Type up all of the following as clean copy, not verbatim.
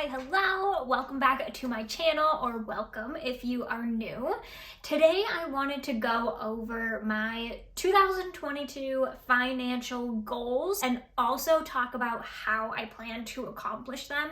Hi, hello, welcome back to my channel, or welcome if you are new. Today I wanted to go over my 2022 financial goals and also talk about how I plan to accomplish them.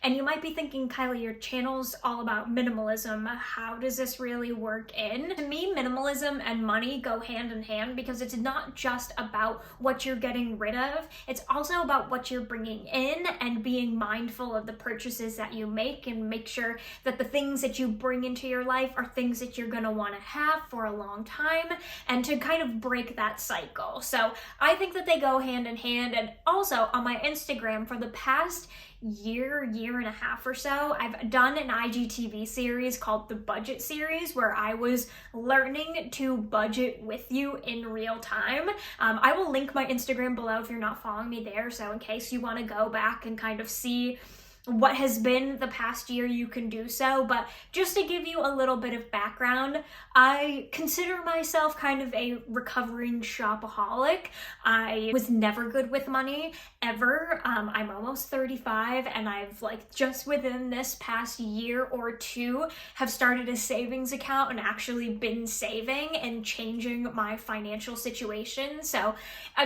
And you might be thinking, Kylie, your channel's all about minimalism. How does this really work in? To me, minimalism and money go hand in hand because it's not just about what you're getting rid of, it's also about what you're bringing in and being mindful of the purchases that you make and make sure that the things that you bring into your life are things that you're going to want to have for a long time and to kind of break that cycle. So I think that they go hand in hand. And also on my Instagram for the past year and a half or so, I've done an IGTV series called the Budget Series where I was learning to budget with you in real time. I will link my Instagram below if you're not following me there, so in case you want to go back and kind of see what has been the past year, you can do so. But just to give you a little bit of background, I consider myself kind of a recovering shopaholic. I was never good with money ever. I'm almost 35 and I've just within this past year or two have started a savings account and actually been saving and changing my financial situation. So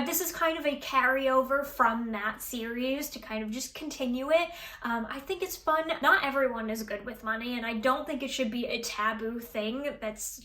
this is kind of a carryover from that series to kind of just continue it. I think it's fun. Not everyone is good with money, and I don't think it should be a taboo thing that's,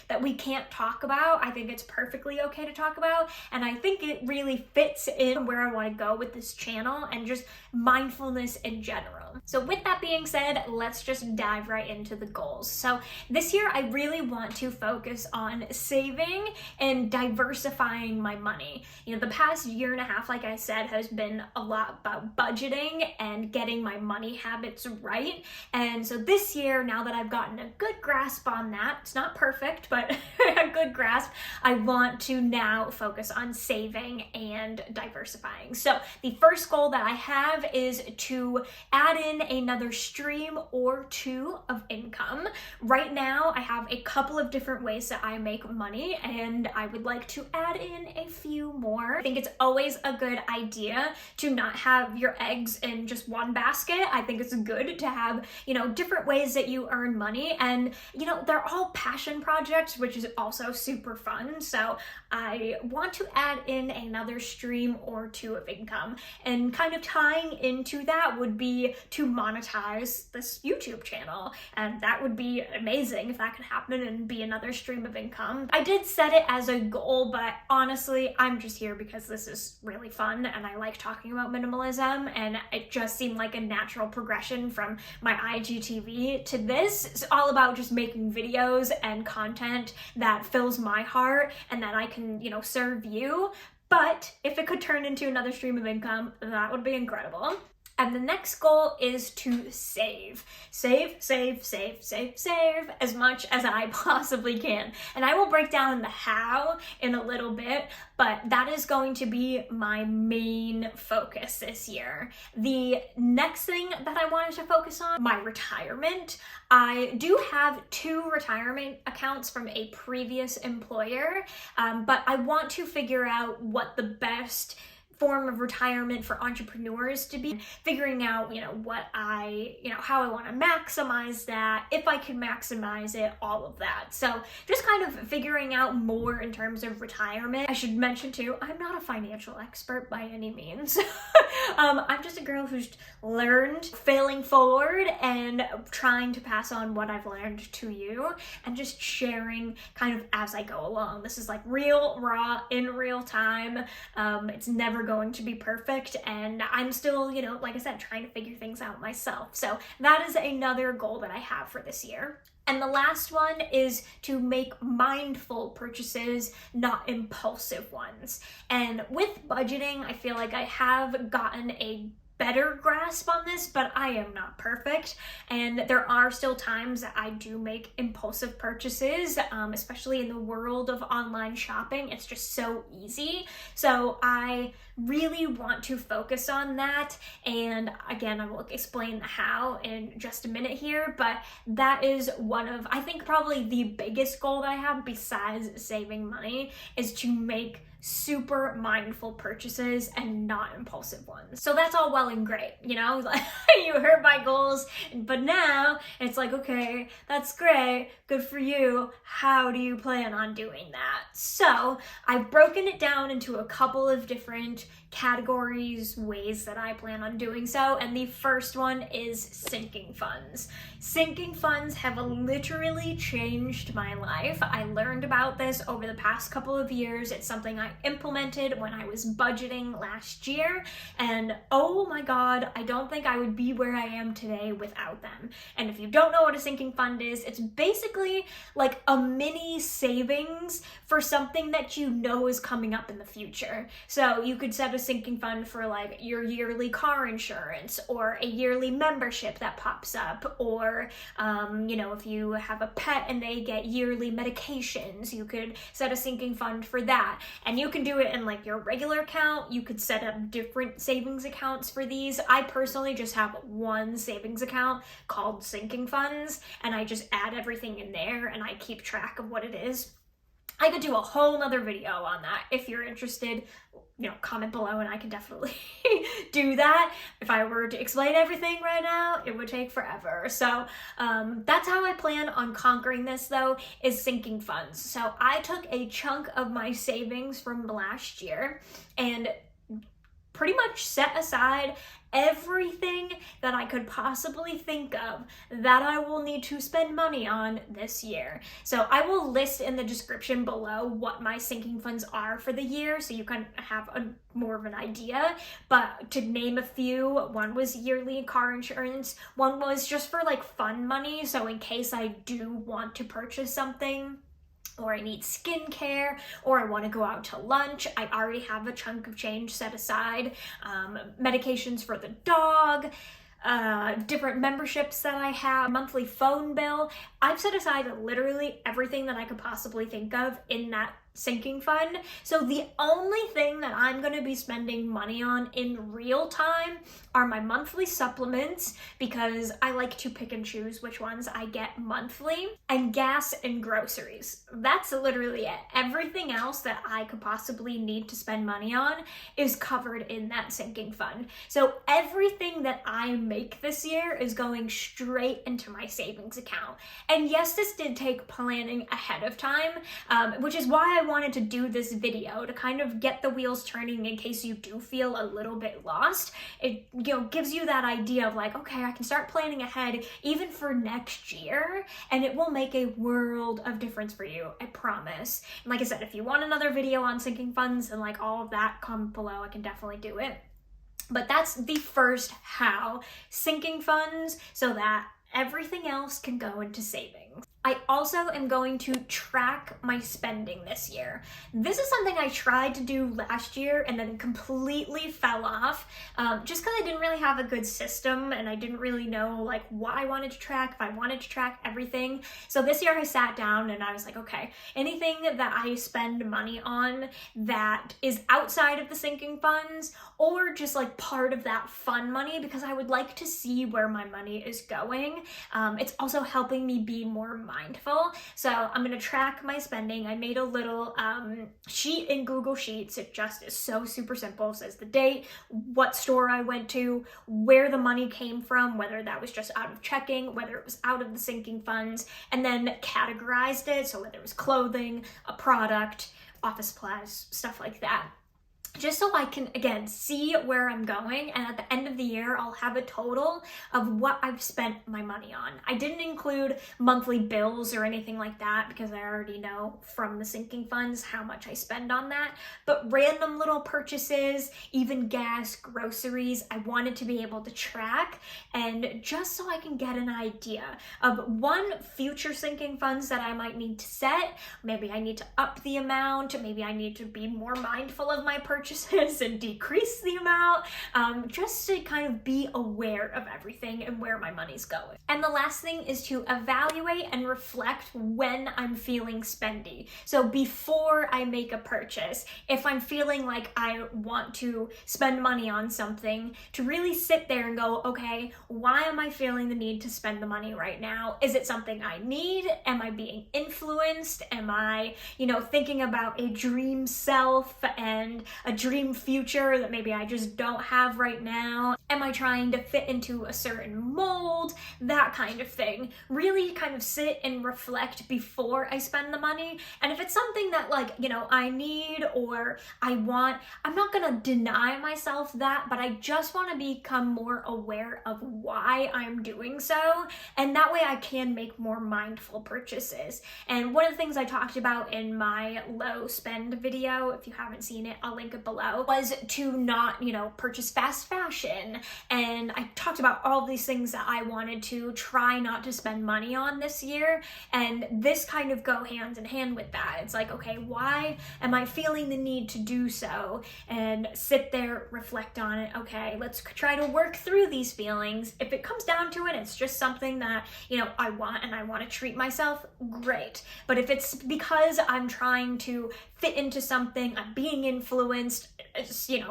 that we can't talk about. I think it's perfectly okay to talk about, and I think it really fits in where I want to go with this channel and just mindfulness in general. So with that being said, let's just dive right into the goals. So this year, I really want to focus on saving and diversifying my money. The past year and a half, like I said, has been a lot about budgeting and getting my money habits right. And so this year, now that I've gotten a good grasp on that, it's not perfect, but a good grasp, I want to now focus on saving and diversifying. So the first goal that I have is to add in another stream or two of income. Right now, I have a couple of different ways that I make money, and I would like to add in a few more. I think it's always a good idea to not have your eggs in just one basket. I think it's good to have, different ways that you earn money, and, they're all passion projects, which is also super fun. So I want to add in another stream or two of income, and kind of tying into that would be to monetize this YouTube channel, and that would be amazing if that could happen and be another stream of income. I did set it as a goal, but honestly, I'm just here because this is really fun and I like talking about minimalism, and it just seemed like a natural progression from my IGTV to this. It's all about just making videos and content that fills my heart and that I can, serve you. But if it could turn into another stream of income, that would be incredible. And the next goal is to save as much as I possibly can. And I will break down the how in a little bit, but that is going to be my main focus this year. The next thing that I wanted to focus on, my retirement. I do have 2 retirement accounts from a previous employer, but I want to figure out what the best form of retirement for entrepreneurs to be, figuring out, what how I want to maximize that, if I can maximize it, all of that. So just kind of figuring out more in terms of retirement. I should mention too, I'm not a financial expert by any means. I'm just a girl who's learned failing forward and trying to pass on what I've learned to you and just sharing kind of as I go along. This is real, raw, in real time. It's never going to be perfect, and I'm still, like I said, trying to figure things out myself. So that is another goal that I have for this year. And the last one is to make mindful purchases, not impulsive ones. And with budgeting, I feel like I have gotten a better grasp on this, but I am not perfect, and there are still times that I do make impulsive purchases, especially in the world of online shopping. It's just so easy. So I really want to focus on that, and again, I will explain the how in just a minute here, but that is one of, I think, probably the biggest goal that I have besides saving money is to make super mindful purchases and not impulsive ones. So that's all well and great, you know, you heard my goals, but now it's like, okay, that's great, good for you. How do you plan on doing that? So I've broken it down into a couple of different categories, ways that I plan on doing so, and the first one is sinking funds. Sinking funds have literally changed my life. I learned about this over the past couple of years. It's something I implemented when I was budgeting last year, and oh my god, I don't think I would be where I am today without them. And if you don't know what a sinking fund is, it's basically like a mini savings for something that you know is coming up in the future. So you could set a sinking fund for like your yearly car insurance or a yearly membership that pops up, or you know, if you have a pet and they get yearly medications, you could set a sinking fund for that. And you can do it in like your regular account. You could set up different savings accounts for these. I personally just have one savings account called sinking funds, and I just add everything in there and I keep track of what it is. I could do a whole nother video on that. If you're interested, you know, comment below and I can definitely do that. If I were to explain everything right now, it would take forever. So that's how I plan on conquering this though, is sinking funds. So I took a chunk of my savings from last year and pretty much set aside everything that I could possibly think of that I will need to spend money on this year. So I will list in the description below what my sinking funds are for the year, so you can have more of an idea. But to name a few, one was yearly car insurance, one was just for like fun money, so in case I do want to purchase something, or I need skincare, or I want to go out to lunch, I already have a chunk of change set aside. Medications for the dog, different memberships that I have, monthly phone bill. I've set aside literally everything that I could possibly think of in that sinking fund. So the only thing that I'm going to be spending money on in real time are my monthly supplements, because I like to pick and choose which ones I get monthly, and gas and groceries. That's literally it. Everything else that I could possibly need to spend money on is covered in that sinking fund. So everything that I make this year is going straight into my savings account. And yes, this did take planning ahead of time, which is why I wanted to do this video, to kind of get the wheels turning in case you do feel a little bit lost. It, you know, gives you that idea of like, okay, I can start planning ahead even for next year, and it will make a world of difference for you, I promise. And like I said, if you want another video on sinking funds and like all of that, comment below, I can definitely do it. But that's the first how, sinking funds so that everything else can go into savings. I also am going to track my spending this year. This is something I tried to do last year and then completely fell off, just because I didn't really have a good system and I didn't really know like what I wanted to track, if I wanted to track everything. So this year I sat down and I was like, okay, anything that I spend money on that is outside of the sinking funds, or just like part of that fun money, because I would like to see where my money is going. It's also helping me be more mindful. So I'm going to track my spending. I made a little sheet in Google Sheets. It just is so super simple. It says the date, what store I went to, where the money came from, whether that was just out of checking, whether it was out of the sinking funds, and then categorized it. So whether it was clothing, a product, office supplies, stuff like that. Just so I can, again, see where I'm going, and at the end of the year, I'll have a total of what I've spent my money on. I didn't include monthly bills or anything like that because I already know from the sinking funds how much I spend on that, but random little purchases, even gas, groceries, I wanted to be able to track, and just so I can get an idea of one, future sinking funds that I might need to set. Maybe I need to up the amount, maybe I need to be more mindful of my purchases, purchases and decrease the amount, just to kind of be aware of everything and where my money's going. And the last thing is to evaluate and reflect when I'm feeling spendy. So before I make a purchase, if I'm feeling like I want to spend money on something, to really sit there and go, okay, why am I feeling the need to spend the money right now? Is it something I need? Am I being influenced? Am I, thinking about a dream self and a dream future that maybe I just don't have right now? Am I trying to fit into a certain mold? That kind of thing. Really kind of sit and reflect before I spend the money. And if it's something that I need or I want, I'm not gonna deny myself that, but I just want to become more aware of why I'm doing so. And that way I can make more mindful purchases. And one of the things I talked about in my low spend video, if you haven't seen it, I'll link it below, was to not, purchase fast fashion. And I talked about all these things that I wanted to try not to spend money on this year. And this kind of go hand in hand with that. It's like, okay, why am I feeling the need to do so? And sit there, reflect on it. Okay, let's try to work through these feelings. If it comes down to it, it's just something that, I want and I want to treat myself, great. But if it's because I'm trying to fit into something, I'm being influenced,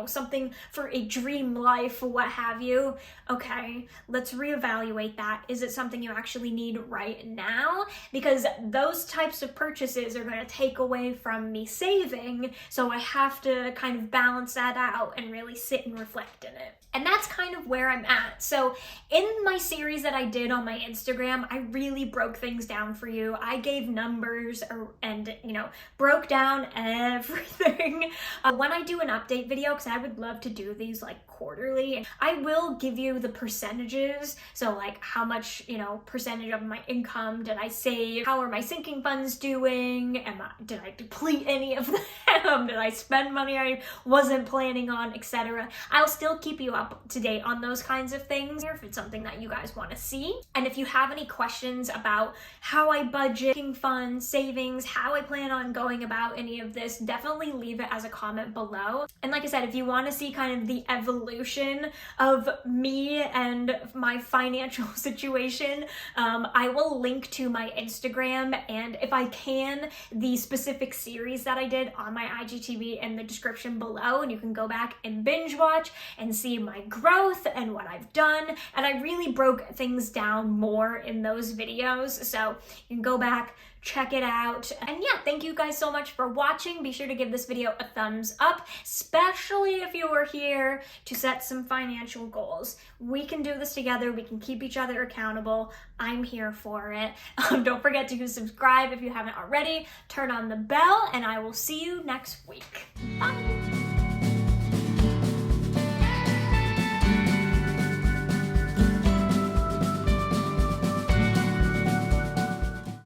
something for a dream life, what have you, okay, let's reevaluate that. Is it something you actually need right now? Because those types of purchases are going to take away from me saving, so I have to kind of balance that out and really sit and reflect in it. And that's kind of where I'm at. So in my series that I did on my Instagram, I really broke things down for you. I gave numbers and, broke down everything. When I do an update video, because I would love to do these quarterly, I will give you the percentages. So how much, percentage of my income did I save? How are my sinking funds doing? Did I deplete any of them? Did I spend money I wasn't planning on, etc.? I'll still keep you up to date on those kinds of things if it's something that you guys want to see. And if you have any questions about how I budget, sinking funds, savings, how I plan on going about any of this, definitely leave it as a comment below. And like I said, if you want to see kind of the evolution of me and my financial situation, I will link to my Instagram and, if I can, the specific series that I did on my IGTV in the description below, and you can go back and binge watch and see my growth and what I've done. And I really broke things down more in those videos, so you can go back, check it out. And yeah, thank you guys so much for watching. Be sure to give this video a thumbs up, especially if you are here to set some financial goals. We can do this together. We can keep each other accountable. I'm here for it. Don't forget to subscribe if you haven't already. Turn on the bell, and I will see you next week. Bye.